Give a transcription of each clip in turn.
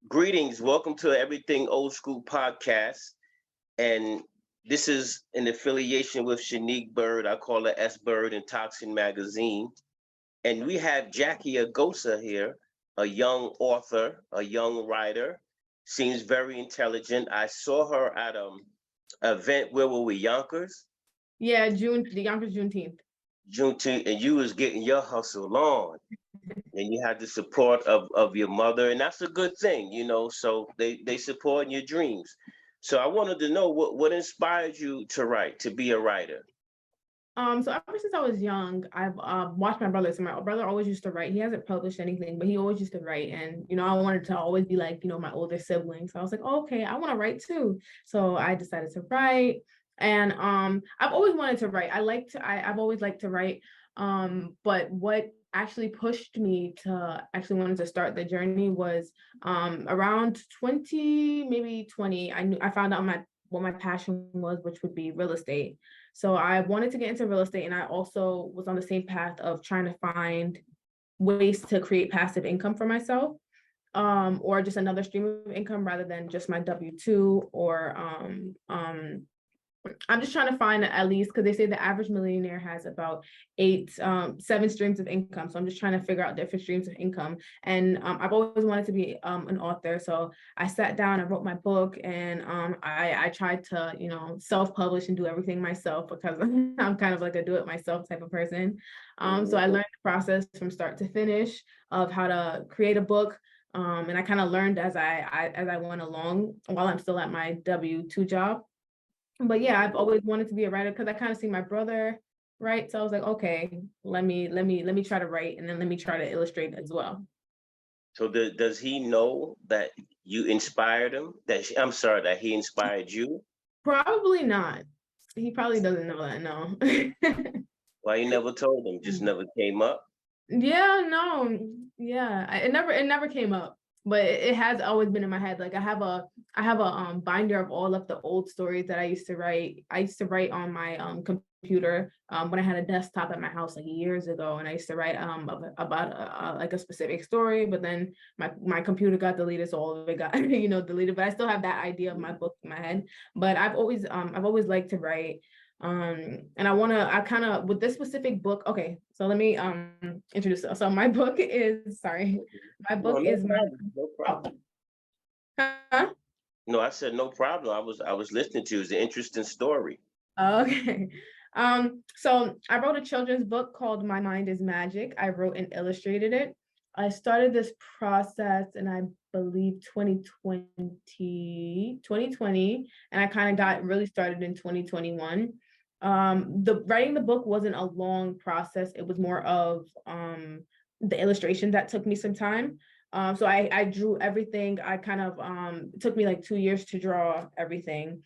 Greetings. Welcome to Everything Old School podcast. And this is in affiliation with Shanique Bird. I call her S Bird in Toxin Magazine. And we have Jackie Agosa here, a young author, a young writer. Seems very intelligent. I saw her at event. Where were we? Yonkers? Yeah, the Yonkers Juneteenth. Juneteenth, and you was getting your hustle on. And you had the support of your mother, and that's a good thing, so they support your dreams. So I wanted to know what inspired you to write, to be a writer. So ever since I was young, I've watched my brother. So my brother always used to write. He hasn't published anything, but he always used to write. And I wanted to always be like my older siblings. So I was like, oh, okay, I want to write too. So I decided to write. And I've always wanted to write. I've always liked to write. But what actually pushed me to actually wanted to start the journey was around 20, maybe 20. I found out what my passion was, which would be real estate. So I wanted to get into real estate, and I also was on the same path of trying to find ways to create passive income for myself, or just another stream of income rather than just my W-2 or I'm just trying to find at least, because they say the average millionaire has about 7 streams of income. So I'm just trying to figure out different streams of income. And I've always wanted to be an author. So I sat down, I wrote my book, and I tried to, self-publish and do everything myself because I'm kind of like a do-it-myself type of person. So I learned the process from start to finish of how to create a book. And I kind of learned as I went along while I'm still at my W-2 job. But yeah, I've always wanted to be a writer because I kind of see my brother write. So I was like, okay, let me try to write, and then let me try to illustrate as well. So does he know that you inspired him? That he inspired you? Probably not. He probably doesn't know that, no. Why you never told him? Just never came up? Yeah, no. Yeah. It never came up. But it has always been in my head. Like I have a binder of all of the old stories that I used to write. I used to write on my computer when I had a desktop at my house like years ago, and I used to write about like a specific story. But then my computer got deleted, so all of it got deleted. But I still have that idea of my book in my head. But I've always liked to write. And I kind of with this specific book. Okay, so let me introduce it. So my book is my book is no problem. Huh? No, I said no problem. I was listening to you. It's an interesting story. Okay. So I wrote a children's book called My Mind is Magic. I wrote and illustrated it. I started this process in, I believe, 2020, and I kind of got really started in 2021. The writing the book wasn't a long process. It was more of the illustration that took me some time. So I drew everything. I kind of it took me like 2 years to draw everything.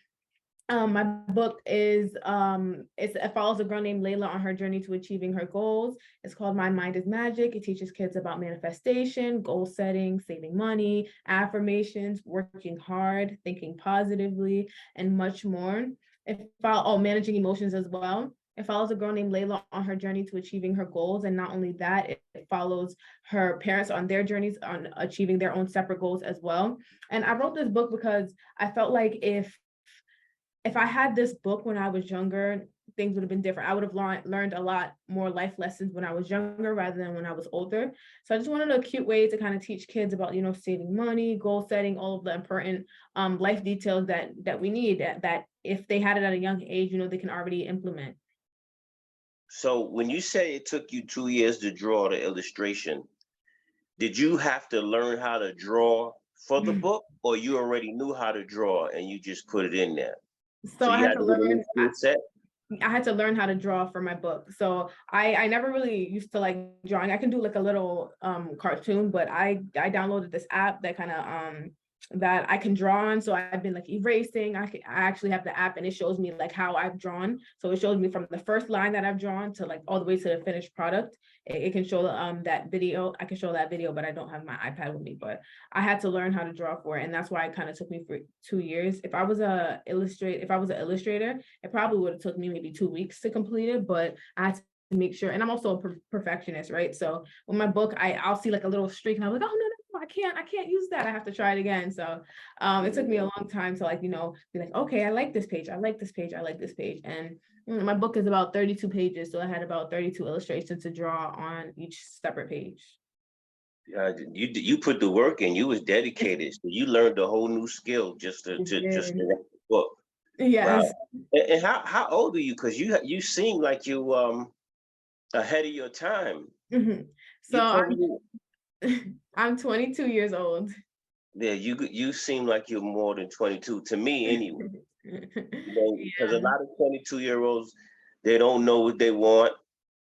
My book is it follows a girl named Layla on her journey to achieving her goals. It's called My Mind is Magic. It teaches kids about manifestation, goal setting, saving money, affirmations, working hard, thinking positively, and much more. Managing emotions as well. It follows a girl named Layla on her journey to achieving her goals. And not only that, it follows her parents on their journeys on achieving their own separate goals as well. And I wrote this book because I felt like if I had this book when I was younger, things would have been different. I would have learned a lot more life lessons when I was younger rather than when I was older. So I just wanted a cute way to kind of teach kids about, saving money, goal setting, all of the important life details that we need that if they had it at a young age, they can already implement. So when you say it took you 2 years to draw the illustration, did you have to learn how to draw for the book, or you already knew how to draw and you just put it in there? So I you had had to to get a new learn. skill set? I had to learn how to draw for my book. So I never really used to like drawing. I can do like a little cartoon, but I downloaded this app that kind of that I can draw on. So I've been like erasing. I actually have the app, and it shows me like how I've drawn. So it shows me from the first line that I've drawn to like all the way to the finished product. It can show that video. I can show that video, but I don't have my iPad with me. But I had to learn how to draw for it, and that's why it kind of took me for 2 years. If I was an illustrator, it probably would have took me maybe 2 weeks to complete it. But I had make sure, and I'm also a perfectionist, right? So with my book, I'll see like a little streak and I'm like, oh no, I can't use that. I have to try it again. So it took me a long time to like, be like, okay, I like this page. I like this page. I like this page. And my book is about 32 pages. So I had about 32 illustrations to draw on each separate page. You put the work in. You was dedicated. So you learned a whole new skill just to write the book. Yes. Wow. And how old are you? Because you seem like you ahead of your time. So I'm 22 years old. Yeah, you seem like you're more than 22 to me anyway. Because a lot of 22-year-olds, they don't know what they want.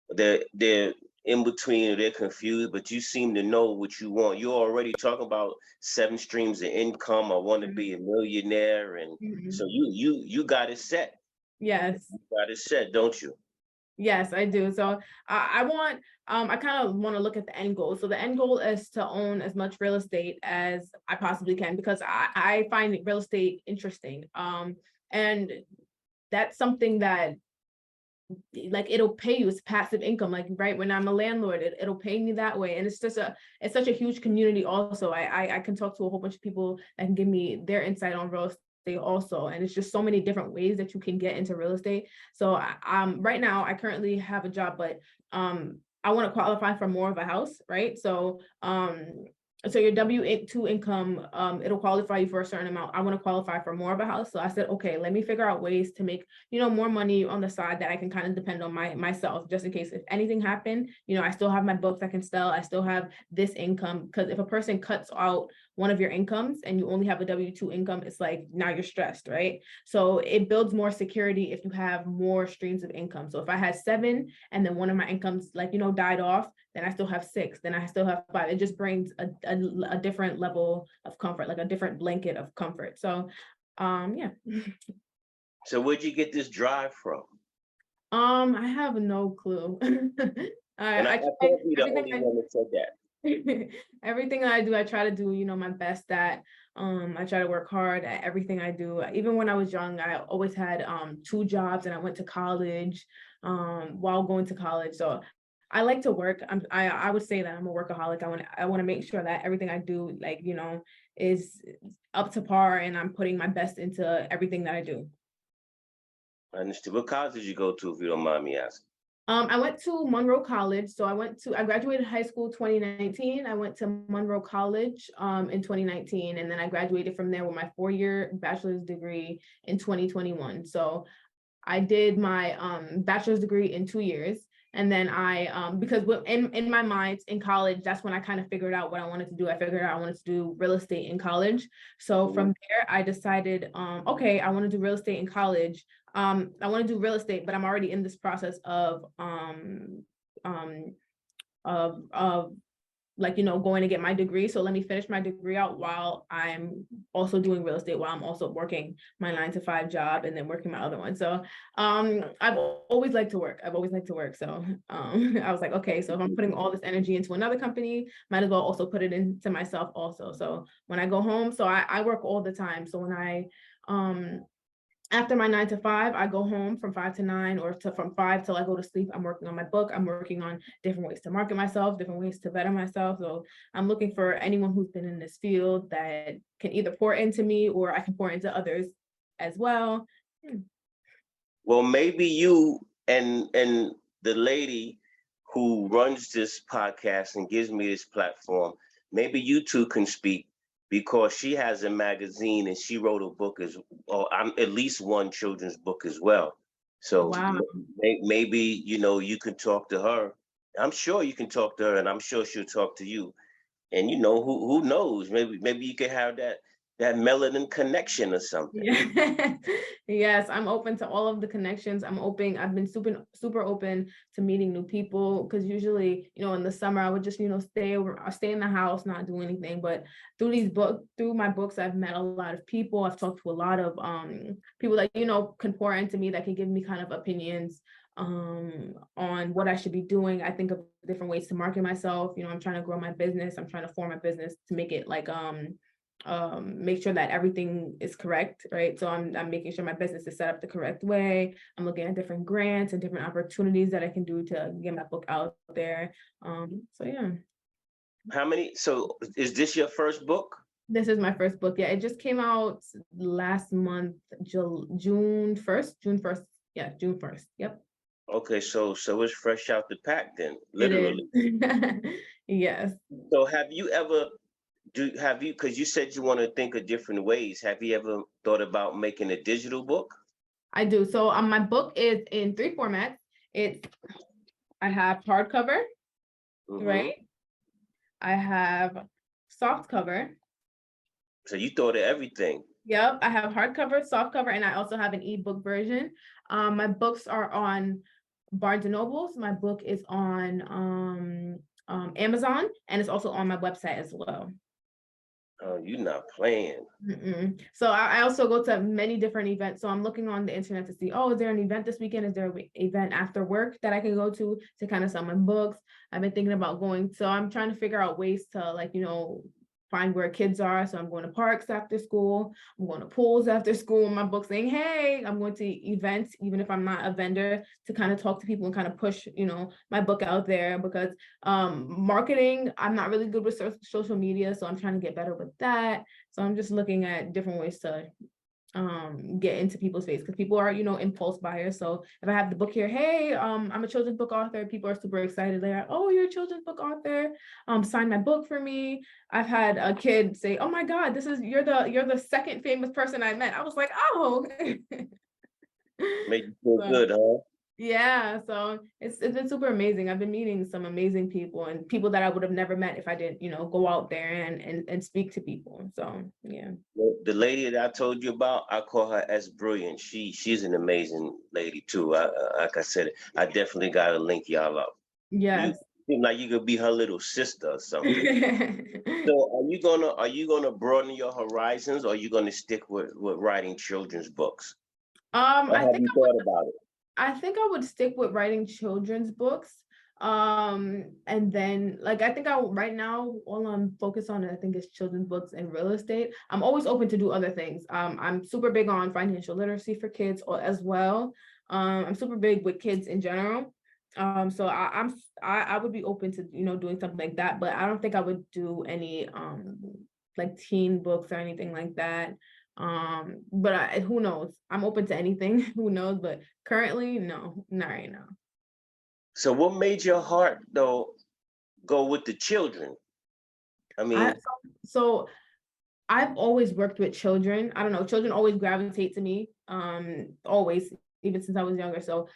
They're in between, or they're confused, but you seem to know what you want. You're already talking about 7 streams of income. I want to be a millionaire, and so you got it set. Yes. You got it set, don't you? Yes, I do. So I want, I kind of want to look at the end goal. So the end goal is to own as much real estate as I possibly can, because I find real estate interesting. And that's something that like it'll pay you, it's passive income, like right when I'm a landlord, it'll pay me that way. And it's it's such a huge community also. I can talk to a whole bunch of people that can give me their insight on real estate also, and it's just so many different ways that you can get into real estate. So right now I currently have a job, but I want to qualify for more of a house, right? So your W-2 income, it'll qualify you for a certain amount. I want to qualify for more of a house. So I said, okay, let me figure out ways to make, more money on the side that I can kind of depend on myself, just in case if anything happened, I still have my books I can sell. I still have this income, because if a person cuts out one of your incomes and you only have a W-2 income, it's like, now you're stressed, right? So it builds more security if you have more streams of income. So if I had 7 and then one of my incomes, like, died off, then I still have 6, then I still have 5. It just brings a different level of comfort, like a different blanket of comfort. So, yeah. So where'd you get this drive from? I have no clue. And I I try can't be the everything only one that said that. everything I do, I try to do, my best at. I try to work hard at everything I do. Even when I was young, I always had 2 jobs, and I went to college while going to college. So I like to work. I would say that I'm a workaholic. I want to make sure that everything I do, like, is up to par, and I'm putting my best into everything that I do. I understand. What college did you go to, if you don't mind me asking? I went to Monroe College. So I graduated high school 2019. I went to Monroe College in 2019, and then I graduated from there with my 4-year bachelor's degree in 2021. So I did my bachelor's degree in 2 years. And then because in my mind in college, that's when I kind of figured out what I wanted to do. I figured out I wanted to do real estate in college. So from there, I decided, okay, I want to do real estate in college. I want to do real estate, but I'm already in this process of like, going to get my degree. So let me finish my degree out while I'm also doing real estate, while I'm also working my 9-to-5 job and then working my other one. So I've always liked to work. So I was like, okay, so if I'm putting all this energy into another company, might as well also put it into myself also. So when I go home, so I work all the time. So when I after my 9-to-5, I go home from 5 to 9, or from 5 till I go to sleep. I'm working on my book. I'm working on different ways to market myself, different ways to better myself. So I'm looking for anyone who's been in this field that can either pour into me, or I can pour into others as well. Well, maybe you and the lady who runs this podcast and gives me this platform, maybe you two can speak, because she has a magazine and she wrote a book or I'm at least one children's book as well. So Wow. maybe, you can talk to her. I'm sure you can talk to her, and I'm sure she'll talk to you. And who knows? Maybe you could have that melanin connection or something. Yeah. Yes, I'm open to all of the connections. I've been super open to meeting new people, because usually, in the summer I would just, stay in the house, not do anything. But through my books, I've met a lot of people. I've talked to a lot of people that, can pour into me, that can give me kind of opinions on what I should be doing. I think of different ways to market myself. I'm trying to grow my business. I'm trying to form a business to make it like make sure that everything is correct, right? So I'm making sure my business is set up the correct way. I'm looking at different grants and different opportunities that I can do to get my book out there. So yeah. So is this your first book? This is my first book. Yeah, it just came out last month, June 1st. June 1st. Yeah, June 1st. Yep. Okay, so it's fresh out the pack then, It literally. is. Yes. So because you said you want to think of different ways. Have you ever thought about making a digital book? I do. So my book is in 3 formats. I have hardcover, right? I have soft cover. So you thought of everything. Yep, I have hardcover, soft cover, and I also have an ebook version. My books are on Barnes and Nobles. My book is on Amazon, and it's also on my website as well. Oh, you're not playing. So I also go to many different events. So I'm looking on the internet to see, oh, is there an event this weekend? Is there an event after work that I can go to kind of sell my books? I've been thinking about going. So I'm trying to figure out ways to, like, find where kids are. So I'm going to parks after school. I'm going to pools after school. My book saying, hey, I'm going to events, even if I'm not a vendor, to kind of talk to people and kind of push, my book out there, because marketing, I'm not really good with social media. So I'm trying to get better with that. So I'm just looking at different ways to get into people's face, because people are, impulse buyers. So if I have the book here, hey, I'm a children's book author, people are super excited. They're like, oh, you're a children's book author, sign my book for me. I've had a kid say, oh my God, you're the second famous person I met. I was like, oh. Made you feel good, huh? Yeah, so it's been super amazing. I've been meeting some amazing people, and people that I would have never met if I didn't, go out there and speak to people. So yeah. The lady that I told you about, I call her as brilliant. She's an amazing lady too. Like I said, I definitely gotta link y'all up. Yes. You seem like you could be her little sister or something. So are you gonna broaden your horizons, or are you gonna stick with writing children's books? Or have you thought about it? I think I would stick with writing children's books. And then, like, I think right now, all I'm focused on, I think, is children's books and real estate. I'm always open to do other things. I'm super big on financial literacy for kids as well. I'm super big with kids in general. So I would be open to, doing something like that, but I don't think I would do any like teen books or anything like that. But who knows? I'm open to anything. Who knows? But currently, no, not right now. So what made your heart though go with the children? I mean, so I've always worked with children. I don't know, children always gravitate to me. Always, even since I was younger. So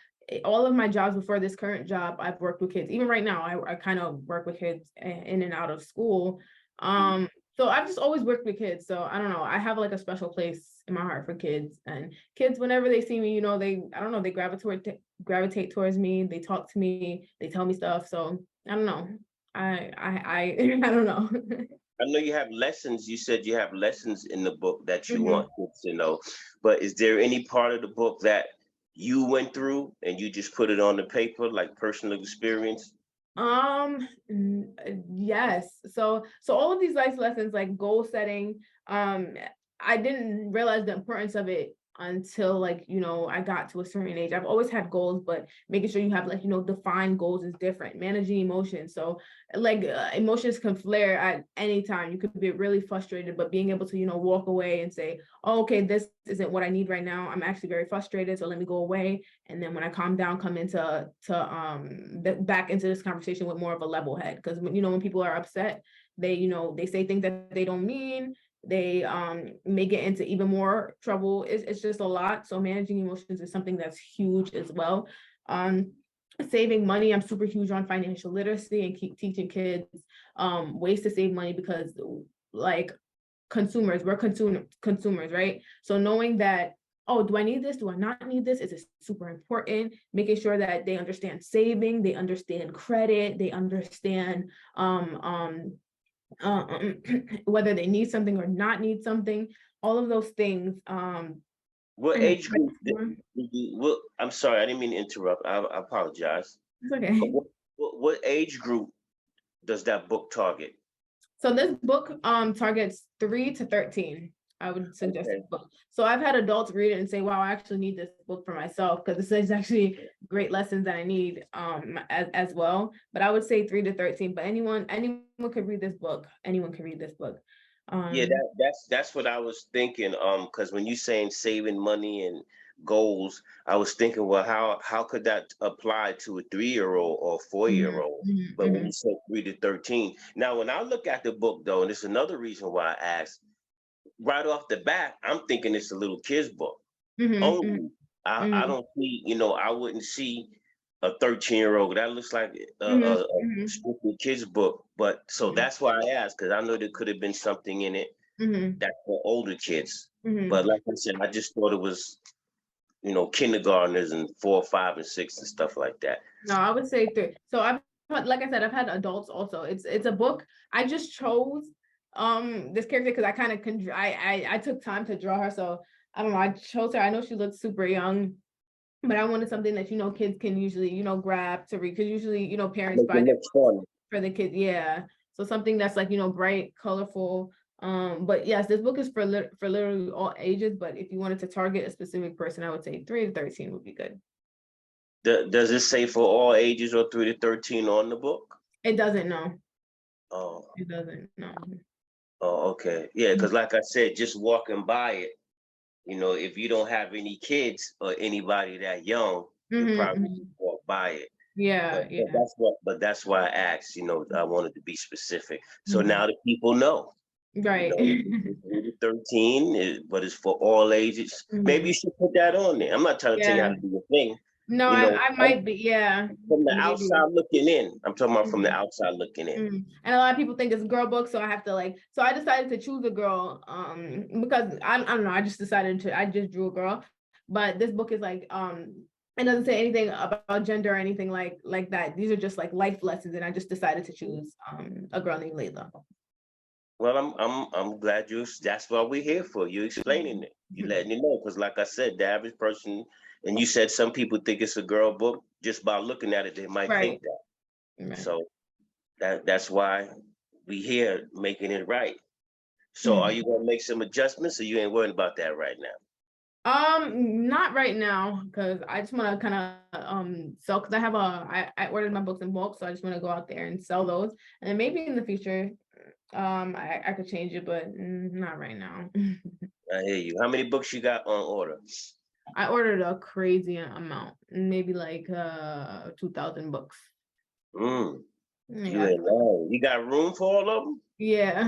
all of my jobs before this current job, I've worked with kids. Even right now, I kind of work with kids in and out of school. So I've just always worked with kids. So I don't know, I have like a special place in my heart for kids, and kids, whenever they see me, they gravitate towards me. They talk to me, they tell me stuff. So I don't know. I don't know. I know you have lessons. You said you have lessons in the book that you want kids to know, but is there any part of the book that you went through and you just put it on the paper, like personal experience? Yes. So all of these life lessons, like goal setting, I didn't realize the importance of it until, like, I got to a certain age. I've always had goals, but making sure you have, like, defined goals is different. Managing emotions. So like emotions can flare at any time. You could be really frustrated, but being able to, walk away and say, oh, okay, this isn't what I need right now. I'm actually very frustrated. So let me go away. And then when I calm down, come into back into this conversation with more of a level head. Because when people are upset, they they say things that they don't mean. They may get into even more trouble. It's just a lot. So managing emotions is something that's huge as well. Saving money, I'm super huge on financial literacy and keep teaching kids ways to save money, because like we're consumers, right? So knowing that, oh, do I need this? Do I not need this? Is super important. Making sure that they understand saving, they understand credit, they understand whether they need something or not need something, all of those things. What age group? I'm sorry, I didn't mean to interrupt. I apologize. It's okay. What age group does that book target? So this book targets 3 to 13. I would suggest Okay. this book. So I've had adults read it and say, wow, I actually need this book for myself, because this is actually great lessons that I need as well. But I would say 3 to 13. But anyone could read this book. Anyone can read this book. Yeah, Um that's what I was thinking. Because when you saying saving money and goals, I was thinking, well, how could that apply to a 3-year-old or 4-year-old? mhm, But when you mhm, said 3 to 13, now when I look at the book though, and it's another reason why I asked, right off the bat, I'm thinking it's a little kid's book mhm, mhm, only. I mhm, don't see, I wouldn't see a 13-year-old. That looks like mhm, a mhm, strictly kid's book. But so mhm, that's why I asked, because I know there could have been something in it mhm, that's for older kids. But mhm. like I said, I just thought it was, kindergartners and 4, 5, and 6 and stuff like that. No, I would say 3. So like I said, I've had adults also. It's a book. I just chose this character because I kind of I took time to draw her. So I don't know. I chose her. I know she looks super young, but I wanted something that kids can usually grab to read, because usually parents Make it buy their look fun. for the kids. Yeah. So something that's like bright, colorful. But yes, this book is for literally all ages. But if you wanted to target a specific person, I would say 3 to 13 would be good. Does it say for all ages or 3 to 13 on the book? It doesn't know. Oh, It doesn't know. oh, okay. Yeah, because like I said, just walking by it, if you don't have any kids or anybody that young, you Mm-hmm, probably mm-hmm. just walk by it. But Yeah, but yeah. that's why I asked. I wanted to be specific. So Mhm. now the people know. Right. It's 3 to 13, but it's for all ages. Maybe you Mhm. should put that on there. I'm not trying to tell you how Yeah. to do your thing. No, You know, I might be, yeah, from the maybe. outside looking in. I'm talking about from the Mhm. outside looking in. Mhm. And a lot of people think it's a girl book, so I have to so I decided to choose a girl, because I don't know, I just drew a girl, but this book is it doesn't say anything about gender or anything like that. These are just like life lessons, and I just decided to choose a girl named Layla. Well, I'm glad that's what we're here for. You explaining it. You letting me know. Because like I said, the average person, and you said some people think it's a girl book, just by looking at it, they might think Right. that. Right. So that's why we here making it right. So are you gonna make some adjustments, or you ain't worried about that right now? Not right now, because I just want to kind of sell, because I ordered my books in bulk, so I just want to go out there and sell those, and then maybe in the future, I could change it, but not right now. I hear you. How many books you got on order? I ordered a crazy amount, maybe like 2,000 books. Mm, you Yeah, ain't lying. You got room for all of them? yeah.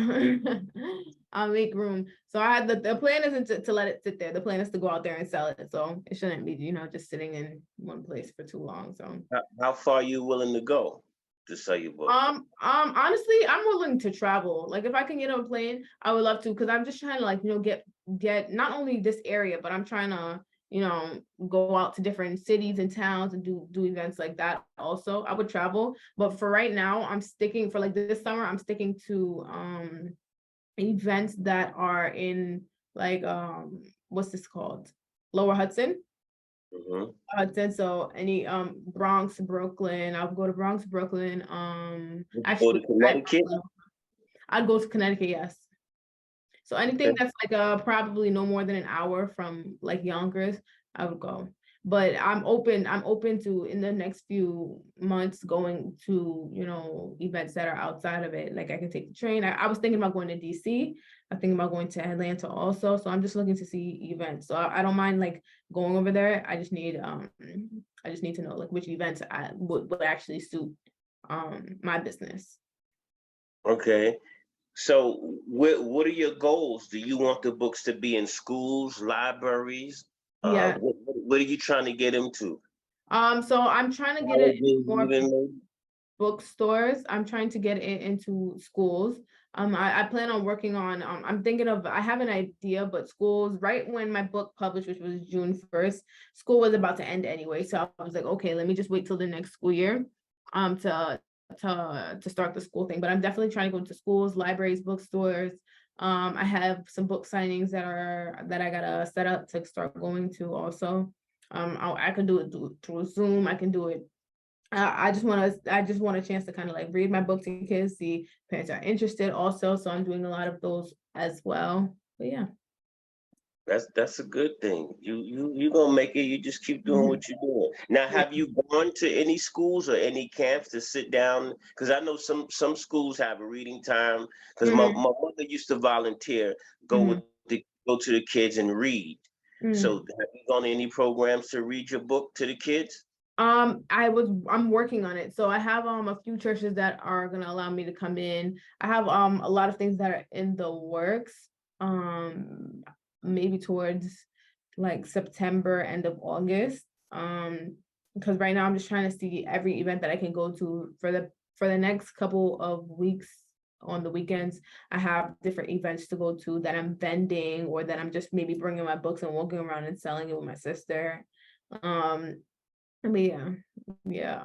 I'll make room. So I had the plan isn't to let it sit there. The plan is to go out there and sell it. So it shouldn't be, just sitting in one place for too long. So How far you willing to go to sell your books? honestly, I'm willing to travel. Like if I can get on a plane, I would love to, because I'm just trying to get not only this area, but I'm trying to, go out to different cities and towns and do events like that also. I would travel, but for right now, I'm sticking for like this summer, I'm sticking to events that are in what's this called? Lower Hudson. Hmm. Hudson. So any Bronx, Brooklyn. I'll go to Bronx, Brooklyn. Go Actually to Connecticut? I'd go to Connecticut, yes. So anything Okay. that's probably no more than an hour from like Yonkers, I would go. But I'm open to, in the next few months, going to, events that are outside of it. Like I can take the train. I was thinking about going to DC. I'm thinking about going to Atlanta also. So I'm just looking to see events. So I don't mind like going over there. I just need to know like which events I would actually suit my business. Okay. So what are your goals? Do you want the books to be in schools, libraries? Yeah. What are you trying to get them to? So I'm trying to get it Colleges more even maybe? bookstores. I'm trying to get it into schools. I plan on working on, I'm thinking of, I have an idea, but schools, right when my book published, which was June 1st, school was about to end anyway. So I was like, okay, let me just wait till the next school year, to start the school thing. But I'm definitely trying to go to schools, libraries, bookstores. I have some book signings that I gotta set up to start going to also. I can do it through Zoom. I can do it I just want a chance to kind of like read my book to kids, see if parents are interested also. So I'm doing a lot of those as well. But yeah. That's a good thing. You gonna make it. You just keep doing what you're doing. Now, Yeah. have you gone to any schools or any camps to sit down? Because I know some schools have a reading time. Because my Mhm, mother used to volunteer, go with mhm, go to the kids and read. So mhm. have you gone to any programs to read your book to the kids? I'm working on it. So I have a few churches that are gonna allow me to come in. I have a lot of things that are in the works. Um Maybe towards like September, end of August. Because right now I'm just trying to see every event that I can go to for the next couple of weeks on the weekends. I have different events to go to that I'm vending or that I'm just maybe bringing my books and walking around and selling it with my sister. Um but yeah, yeah.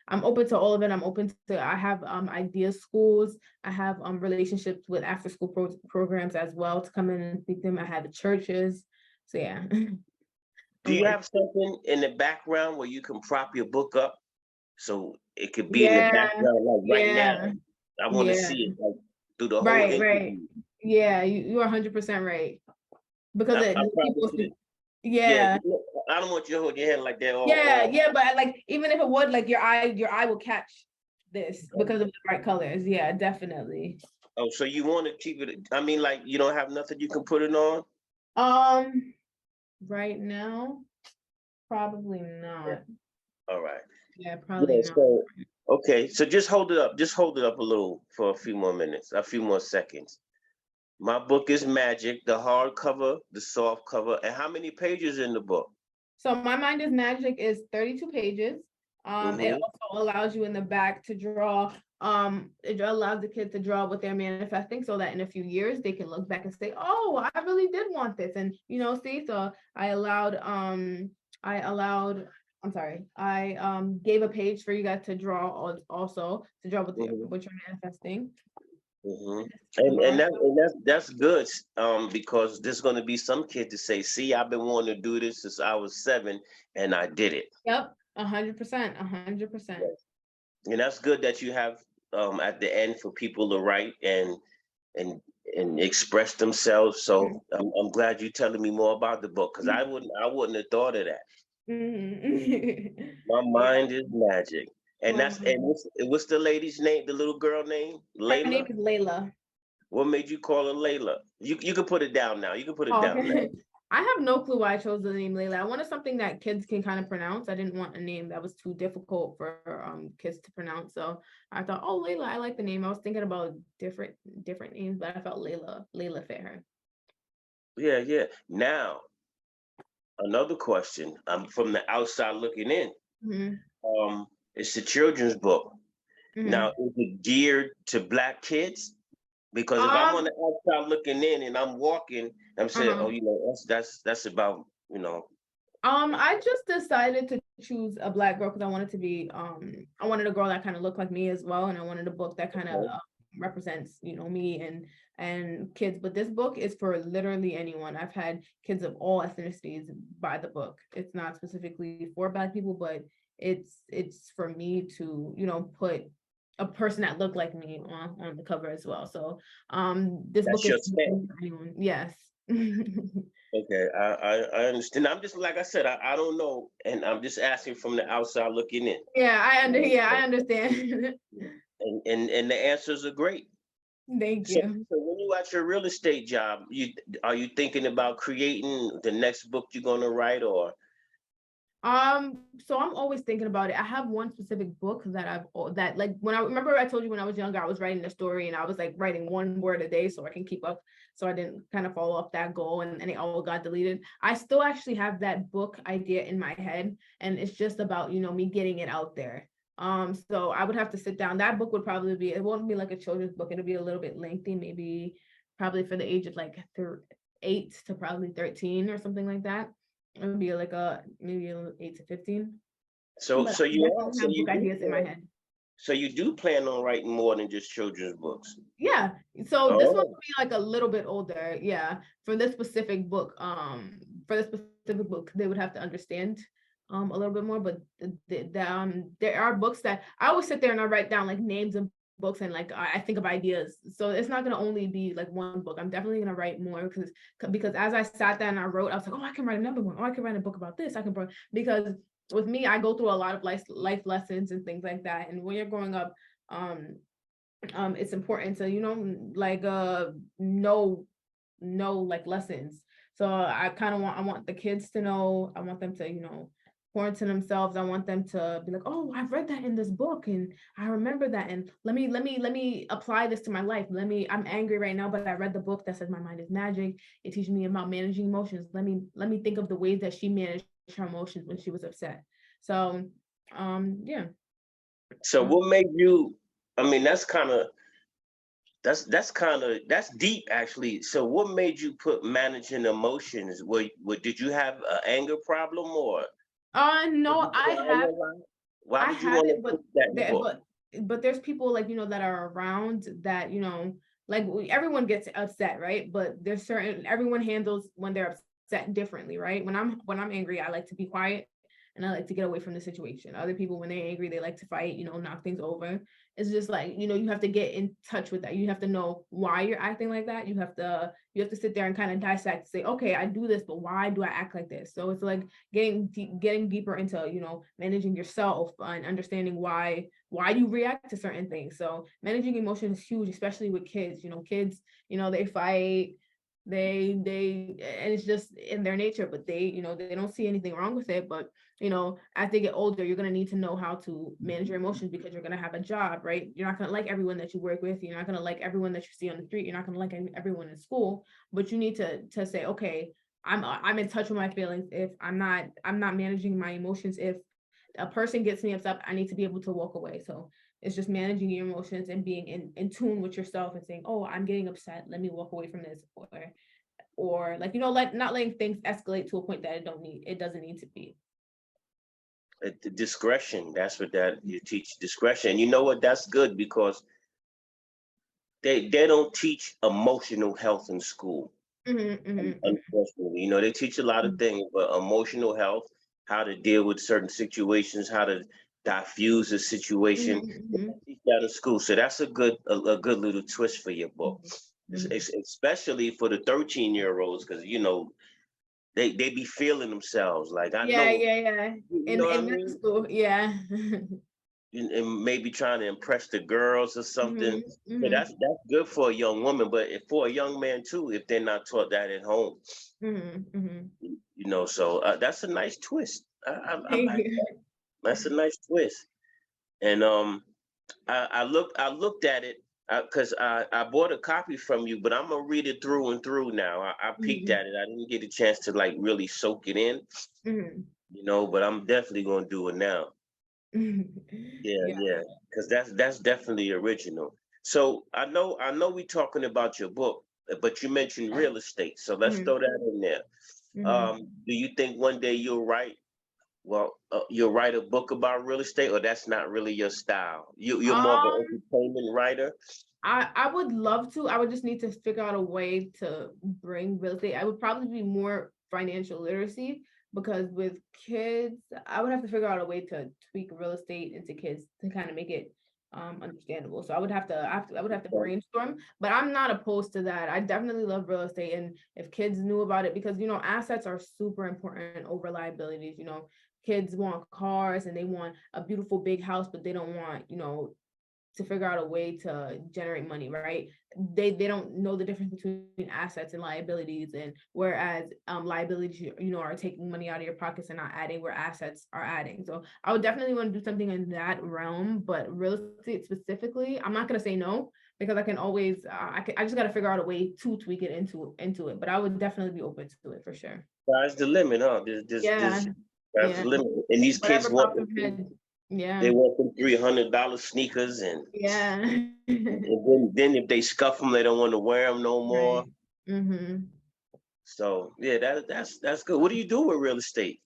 I'm open to all of it. I'm open to. I have idea schools. I have relationships with after school programs as well to come in and speak to them. I have the churches. So yeah, Do I'm you working. have something in the background where you can prop your book up so it could be in the Yeah, background, like right now? yeah, I want to yeah. see it like through the whole Right, right. interview. Yeah, you're 100% right because I promise people. you. Yeah, Yeah, I don't want you to hold your hand like that yeah, all. yeah. But like even if it would, like your eye will catch this because of the bright colors. Yeah, definitely. Oh, so you want to keep it? I mean, like you don't have nothing you can put it on? Um, right now, probably Yeah. not. All right. Yeah, probably Yeah. not. So okay, so just hold it up. Just hold it up a little for a few more minutes, a few more seconds. My book is Magic, the hardcover, the soft cover, and how many pages in the book? So My Mind is Magic is 32 pages. It Mm-hmm. also allows you in the back to draw. It allows the kids to draw what they're manifesting so that in a few years they can look back and say, "Oh, I really did want this." And see, so I allowed, I'm sorry, I gave a page for you guys to draw also to draw Mm-hmm. what you're manifesting. Mm-hmm. Hard. And that's good. Because there's going to be some kid to say, "See, I've been wanting to do this since I was 7, and I did it." Yep, 100%, 100%. Yes. And that's good that you have at the end for people to write and and express themselves. So I'm glad you're telling me more about the book because I wouldn't have thought of that. Mhm. My Yeah, mind is magic, and my that's and mom. what's the lady's name? The little girl name? Her name Layla. is Layla. What made you call her Layla? You can put it down now. You can put it Oh, down now. okay. I have no clue why I chose the name Layla. I wanted something that kids can kind of pronounce. I didn't want a name that was too difficult for kids to pronounce. So I thought, oh, Layla, I like the name. I was thinking about different names, but I felt Layla fit her. Yeah, yeah. Now another question. I'm from the outside looking in. Hmm. It's a children's book. Now, Hmm. is it geared to Black kids? Because if I'm on Um, the outside looking in and I'm walking, I'm saying, oh, uh-huh. that's about, I just decided to choose a Black girl because I wanted a girl that kind of looked like me as well, and I wanted a book that kind of okay. represents, me and kids. But this book is for literally anyone. I've had kids of all ethnicities buy the book. It's not specifically for Black people, but it's for me to, put a person that looked like me on the cover as well. So this book That's is your stamp. for anyone. Yes. Okay, I understand. I'm just like I said, I don't know, and I'm just asking from the outside looking in. Yeah, I understand. And the answers are great. Thank So, you. so when you at your real estate job, are you thinking about creating the next book you're gonna write, or So I'm always thinking about it. I have one specific book that that like when I remember I told you when I was younger, I was writing a story and I was like writing one word a day so I can keep up. So I didn't kind of follow up that goal and it all got deleted. I still actually have that book idea in my head and it's just about, me getting it out there. So I would have to sit down. That book would probably be, it won't be like a children's book. It'll be a little bit lengthy, maybe probably for the age of like 8 to probably 13 or something like that. It would be like maybe 8 to 15. so But so I you are definitely so have you book do ideas in my plan head. so you do plan on writing more than just children's books. Yeah. So this one Oh, will be like a little bit older. Yeah. For this specific book, they would have to understand a little bit more, but there are books that I always sit there and I write down like names of books and like I think of ideas. So it's not gonna only be like one book. I'm definitely gonna write more because as I sat there and I wrote, I was like, oh, I can write another one. Oh, I can write a book about this. Because with me, I go through a lot of life lessons and things like that. And when you're growing up, um, it's important to like know like lessons. So I want the kids to know. I want them to pour into themselves. I want them to be like, oh, I've read that in this book and I remember that, and let me apply this to my life. I'm angry right now, but I read the book that says my mind is magic. It teaches me about managing emotions. Let me think of the ways that she managed her emotions when she was upset. So yeah. So what made you, I mean, that's deep actually. So what made you put managing emotions? Did you have an anger problem, or were No, you crying a lot? Why I did you have want it, to put that in the there, book? but there's people like that are around that like everyone gets upset, right? But there's certain everyone handles when they're upset differently, right? When I'm angry, I like to be quiet and I like to get away from the situation. Other people, when they're angry, they like to fight, knock things over. It's just like you have to get in touch with that. You have to know why you're acting like that. You have to sit there and kind of dissect, say, okay, I do this, but why do I act like this? So it's like getting deeper into managing yourself and understanding why you react to certain things. So managing emotions is huge, especially with kids. Kids, they fight, and it's just in their nature, but they don't see anything wrong with it. But as they get older, you're going to need to know how to manage your emotions because you're going to have a job, right? You're not going to like everyone that you work with. You're not going to like everyone that you see on the street. You're not going to like everyone in school, but you need to say, okay, I'm in touch with my feelings. If I'm not managing my emotions, if a person gets me upset, I need to be able to walk away. So it's just managing your emotions and being in tune with yourself and saying, oh, I'm getting upset, let me walk away from this. Or like not letting things escalate to a point that it doesn't need to be. The discretion. That's what that you teach discretion. And you know what? That's good because they don't teach emotional health in school. Unfortunately, they teach a lot of Mhm, things, but emotional health, how to deal with certain situations, how to diffuse a mhm, situation, they mhm, don't teach that in school. So that's a good little twist for your book. mhm, mhm. Especially for the 13-year-olds, because they be feeling themselves. Like I Yeah, know, yeah, yeah. you In know what I in middle mean? school, yeah. And maybe trying to impress the girls or something. Mhm, So mhm, that's good for a young woman, but for a young man too, if they're not taught that at home. mhm, mhm. So that's a nice twist. I Thank like you. that. That's a nice twist. And I looked at it because I bought a copy from you, but I'm gonna read it through and through now. I peeked Mhm, at it. I didn't get a chance to like really soak it in, mhm, but I'm definitely gonna do it now. mhm. Yeah, Yeah. yeah, because that's definitely original. So I know we talking about your book, but you mentioned real estate. So let's Mhm, throw that in there. mhm. Do you think one day you'll write a book about real estate, or that's not really your style? You're more of an Um, entertainment writer. I would love to. I would just need to figure out a way to bring real estate. I would probably be more financial literacy because with kids, I would have to figure out a way to tweak real estate into kids to kind of make it understandable. So I would have to brainstorm, but I'm not opposed to that. I definitely love real estate, and if kids knew about it, because assets are super important over liabilities. Kids want cars and they want a beautiful big house, but they don't want to figure out a way to generate money, right? They don't know the difference between assets and liabilities, and whereas liabilities are taking money out of your pockets and not adding where assets are adding. So I would definitely want to do something in that realm, but real estate specifically, I'm not going to say no because I can always I just got to figure out a way to tweak it into it, but I would definitely be open to it for sure. Sky's the limit, huh? This Yeah, sky's the yeah, limit. And these kids whatever want pops in head. they Yeah, want them $300 sneakers, and yeah. then if they scuff them, they don't want to wear them no more. Right. Mm-hmm. So yeah, that's good. What do you do with real estate?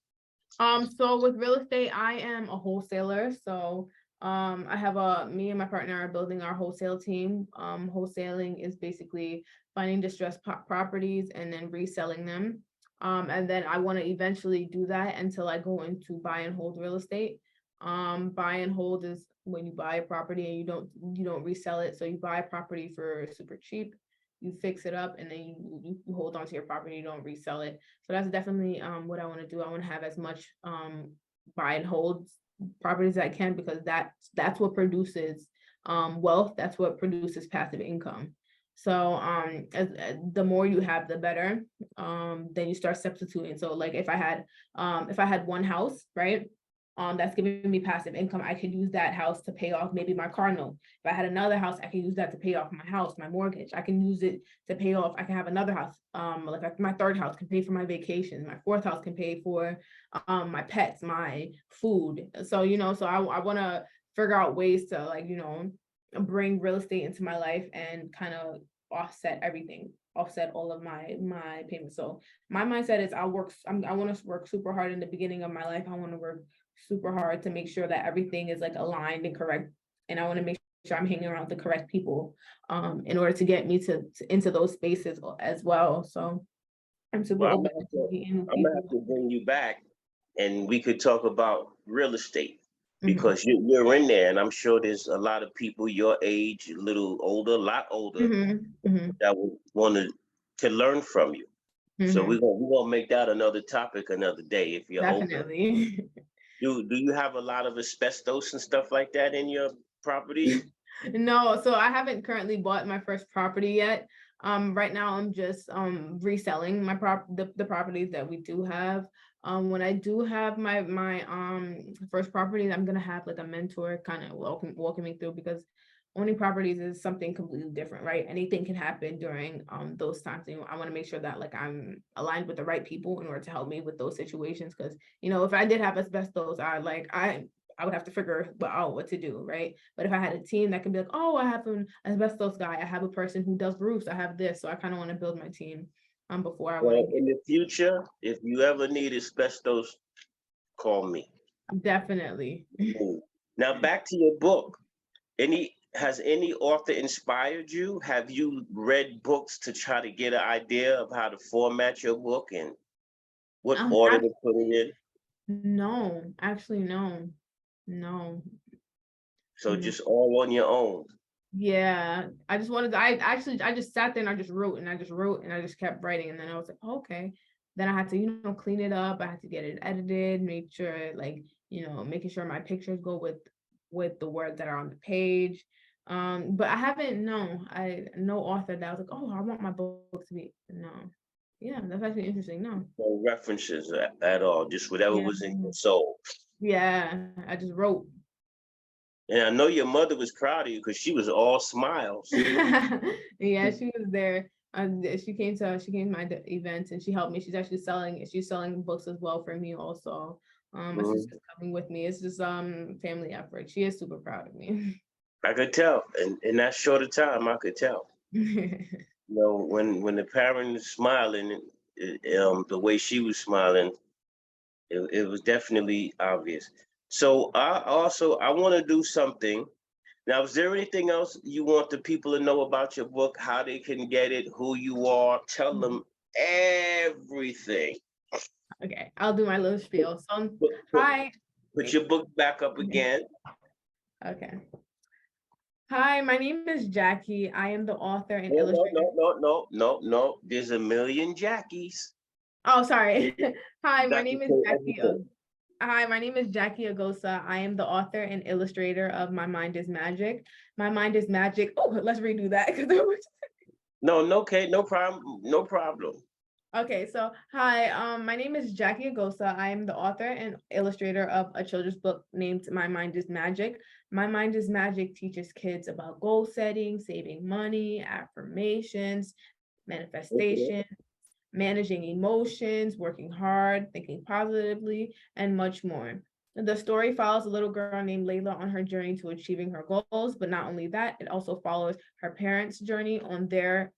So with real estate, I am a wholesaler. So I have me and my partner are building our wholesale team. Wholesaling is basically finding distressed properties and then reselling them. And then I want to eventually do that until I go into buy and hold real estate. Buy and hold is when you buy a property and you don't resell it. So you buy a property for super cheap, you fix it up, and then you hold on to your property, you don't resell it. So that's definitely what I want to do. I want to have as much buy and hold properties as I can, because that's what produces wealth, that's what produces passive income. So the more you have, the better. Then you start substituting. So like if I had one house, right? That's giving me passive income, I could use that house to pay off maybe my car note. If I had another house, I can use that to pay off my house, my mortgage. I can use it to pay off, I can have another house. Like my third house can pay for my vacation. My fourth house can pay for my pets, my food. So, so I want to figure out ways to, like, bring real estate into my life and kind of offset all of my payments. So my mindset is I want to work super hard in the beginning of my life. I want to work super hard to make sure that everything is like aligned and correct. And I want to make sure I'm hanging around the correct people in order to get me into those spaces as well. So I'm super Well, open to meeting new I'm gonna have people. to bring you back, and we could talk about real estate Mhm. because you're in there, and I'm sure there's a lot of people your age, a little older, a lot older, Mhm. Mhm. that would want to learn from you. So Mhm. we're gonna make that another topic another day if you're open. Definitely. Do you have a lot of asbestos and stuff like that in your properties? No, so I haven't currently bought my first property yet. Right now I'm just reselling the properties that we do have. When I do have my first property, I'm gonna have like a mentor kind of walking me through, because owning properties is something completely different, right? Anything can happen during those times. I want to make sure that like I'm aligned with the right people in order to help me with those situations. Because if I did have asbestos, I would have to figure out what to do, right? But if I had a team that can be like, oh, I have an asbestos guy, I have a person who does roofs, I have this. So I kind of want to build my team before I want to Well, in the future, if you ever need asbestos, call me. definitely. Cool. Now back to your book. Any author inspired you? Have you read books to try to get an idea of how to format your book and what order to put it in? No, actually, no, no, So no. just all on your own. Yeah, I just sat there and I just wrote and I just wrote and I just kept writing. And then I was like, oh, okay. Then I had to, clean it up. I had to get it edited, make sure like, making sure my pictures go with the words that are on the page. But I haven't, no author that I was like, oh, I want my book to be, no. Yeah, that's actually interesting. No. No references at all, just whatever Yeah. was in your soul. Yeah, I just wrote. And I know your mother was proud of you because she was all smiles. Yeah, she was there. She came to my events and she helped me. She's selling books as well for me also. My Mhm. sister's coming with me. It's just family effort. She is super proud of me. I could tell, and in that short of time, I could tell. When the parent is smiling, the way she was smiling, it was definitely obvious. So I want to do something. Now, is there anything else you want the people to know about your book, how they can get it, who you are? Tell them everything. Okay, I'll do my little Put, spiel. So, put, put, hi. put your book back up again. Okay. Hi, my name is Jackie. I am the author and No, no, illustrator. no, no, no, no, no. There's a million Jackies. Oh, sorry. Hi, You my got to name is say Jackie. everything. Hi, my name is Jackie Agosa. I am the author and illustrator of My Mind is Magic. My Mind is Magic. Oh, let's redo that. No, no, okay, no problem, no problem. Okay, so hi, my name is Jackie Agosa. I am the author and illustrator of a children's book named My Mind is Magic. My Mind is Magic teaches kids about goal setting, saving money, affirmations, Okay. manifestation, managing emotions, working hard, thinking positively, and much more. The story follows a little girl named Layla on her journey to achieving her goals, but not only that, it also follows her parents' journey on their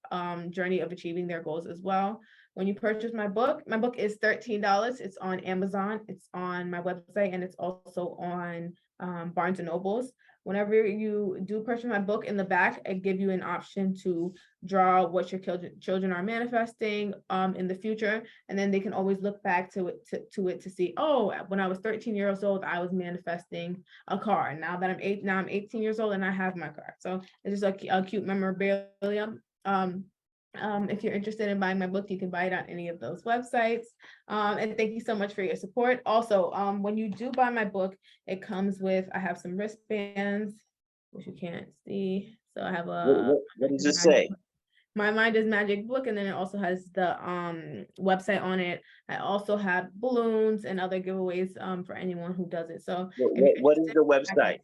journey of achieving their goals as well. When you purchase my book is $13. It's on Amazon, it's on my website, and it's also on Barnes and Nobles. Whenever you do purchase my book, in the back, I give you an option to draw what your children are manifesting in the future, and then they can always look back to it to see, oh, when I was 13 years old, I was manifesting a car. Now that I'm 18 years old and I have my car. So it's just a cute memorabilia. If you're interested in buying my book, you can buy it on any of those websites. And thank you so much for your support. Also, when you do buy my book, it comes with, I have some wristbands, which you can't see. So I have What does it say? My Mind is Magic book, and then it also has the website on it. I also have balloons and other giveaways for anyone who does it. So What is the website?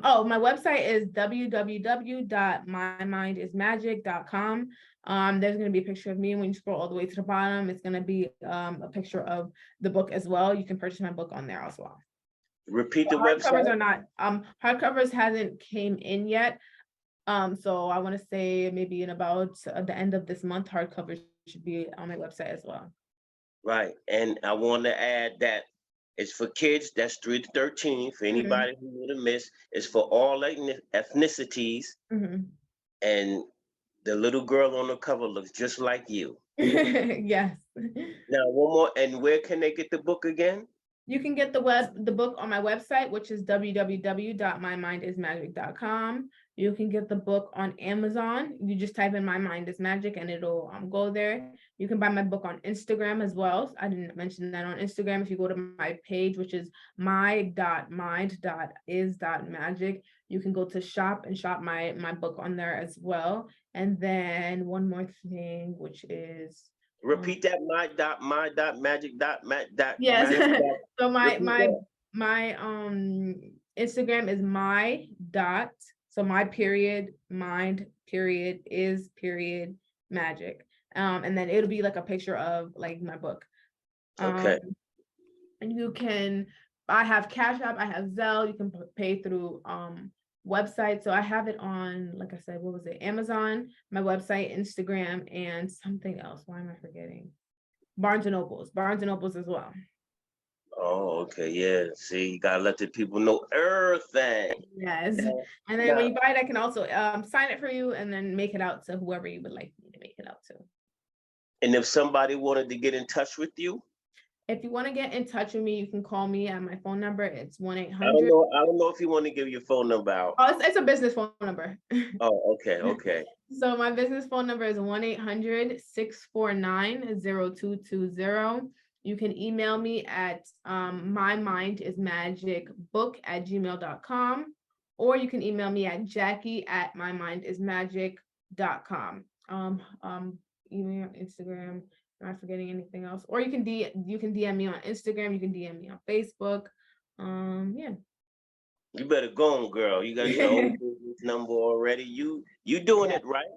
Oh, my website is www.mymindismagic.com. There's going to be a picture of me. When you scroll all the way to the bottom, it's going to be a picture of the book as well. You can purchase my book on there as well. Repeat the website. Hardcovers are not, hardcovers hasn't came in yet. So I want to say maybe in about the end of this month, hardcovers should be on my website as well. Right. And I want to add that it's for kids, that's 3 to 13, for anybody who would have missed. It's for all ethnicities. And the little girl on the cover looks just like you. Yes. Now, one more, and where can they get the book again? You can get the book on my website, which is www.mymindismagic.com. You can get the book on Amazon. You just type in My Mind is Magic and it'll go there. You can buy my book on Instagram as well. I didn't mention that on Instagram. If you go to my page, which is my.mind.is.magic, you can go to shop and shop my book on there as well. And then one more thing, which is repeat that my.magic. Yes. So my Instagram is my period mind period is period magic. And then it'll be like a picture of like my book. Okay. And I have Cash App, I have Zelle, you can pay through website. So I have it on, like I said, what was it? Amazon, my website, Instagram, and something else. Why am I forgetting? Barnes and Nobles as well. Oh, okay. Yeah. See, you gotta let the people know everything. Yes. And then when you buy it, I can also sign it for you and then make it out to whoever you would like me to make it out to. And if somebody wanted to get in touch with you? If you want to get in touch with me, you can call me at my phone number. It's 1-800. I don't know if you want to give your phone number out. Oh, it's a business phone number. Oh, okay. So my business phone number is 1-800-649-0220. You can email me at mymindismagicbook@gmail.com, or you can email me at jackie@mymindismagic.com. Email, Instagram. Am I forgetting anything else? Or you can DM me on Instagram. You can DM me on Facebook. Yeah. You better go on, girl. You got your own business number already. You doing it right.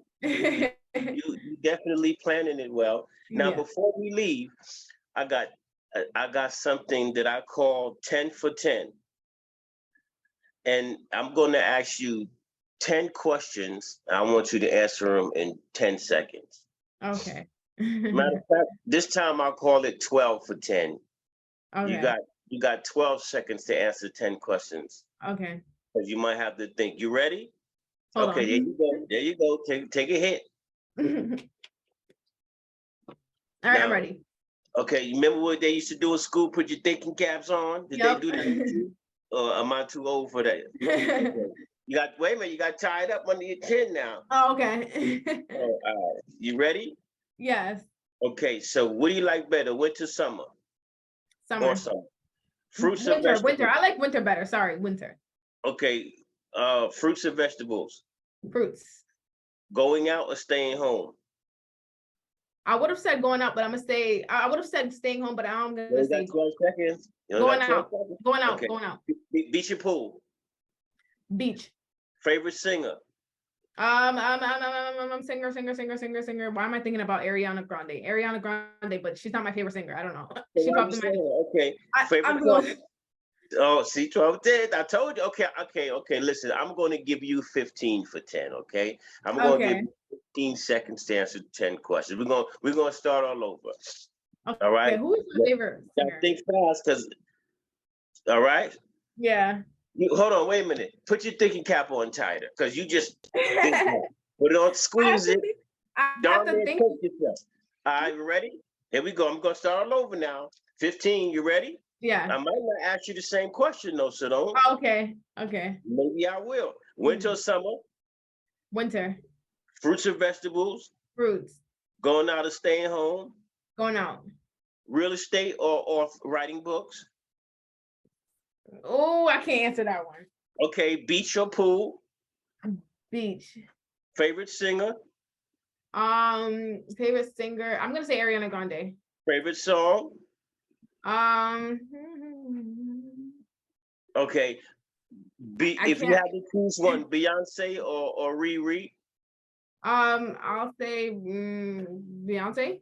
You definitely planning it well. Now, before we leave, I got something that I call 10 for 10. And I'm going to ask you 10 questions. I want you to answer them in 10 seconds. Okay. Matter of fact, this time I'll call it 12 for 10. Okay. You got 12 seconds to answer 10 questions. Okay. Because you might have to think. You ready? Hold okay, on. There you go. Take a hit. All right, I'm ready. Okay, you remember what they used to do in school? Put your thinking caps on? Did they do that with you? Or am I too old for that? Okay. Wait a minute, you got tied up under your chin now. Oh, okay. All right. You ready? Yes. Okay, so what do you like better, winter, summer? Summer. Or summer? Fruits winter, or vegetables? Winter. I like winter better. Sorry, winter. Okay, fruits or vegetables? Fruits. Going out or staying home? I would have said going out, but I'm gonna stay. I would have said staying home, but I'm gonna say 12 seconds. Going out. Okay. Going out. Beach or pool? Beach. Favorite singer? Singer. Why am I thinking about Ariana Grande, but she's not my favorite singer. I don't know. She popped in my head. Okay. Favorite song? Oh, see, 12 did. I told you. Okay. Listen, I'm going to give you 15 for 10. Okay. I'm going to give you 15 seconds to answer 10 questions. We're going to start all over. Okay. All right. Who is your favorite singer? Think fast, all right. Yeah. Hold on, wait a minute. Put your thinking cap on tighter, because you just think that. Put it on, I have squeeze to it. think, I have Darn to near think. choke yourself. All right, you ready? Here we go. I'm gonna start all over now. 15, you ready? Yeah. I might not ask you the same question though, so don't. Okay. Okay. Maybe I will. Winter or summer? Winter. Fruits or vegetables? Fruits. Going out or staying home? Going out. Real estate or writing books? Oh, I can't answer that one. Okay, beach or pool? Beach. Favorite singer? Favorite singer. I'm gonna say Ariana Grande. Favorite song? Um, Okay. I If you can't. had to choose one, Beyonce or Riri? I'll say Beyonce.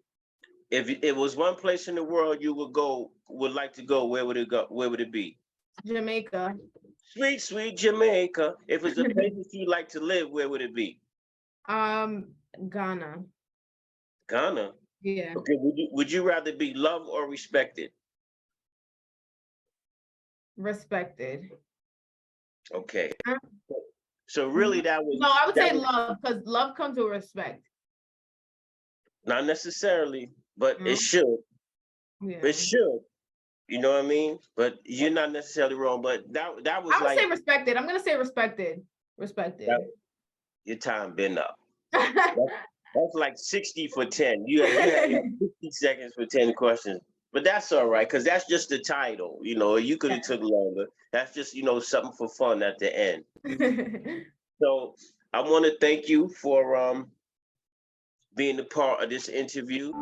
If it was one place in the world you would like to go, where would it go? Where would it be? Jamaica. Sweet, sweet Jamaica. If it's a place that you'd like to live, where would it be? Ghana. Ghana. Yeah. Okay. Would you rather be loved or respected? Respected. Okay. So really, that was No, I would say was love, because love comes with respect. not necessarily, but it No? should. Yeah. It should. You know what I mean? But you're not necessarily wrong. But that was I would like say respected. I'm gonna say respected. Respected. your time been up. That's like 60 for 10. You had 50 seconds for 10 questions. But that's all right, because that's just the title. You know, you could have took longer. That's just, something for fun at the end. So I want to thank you for being a part of this interview.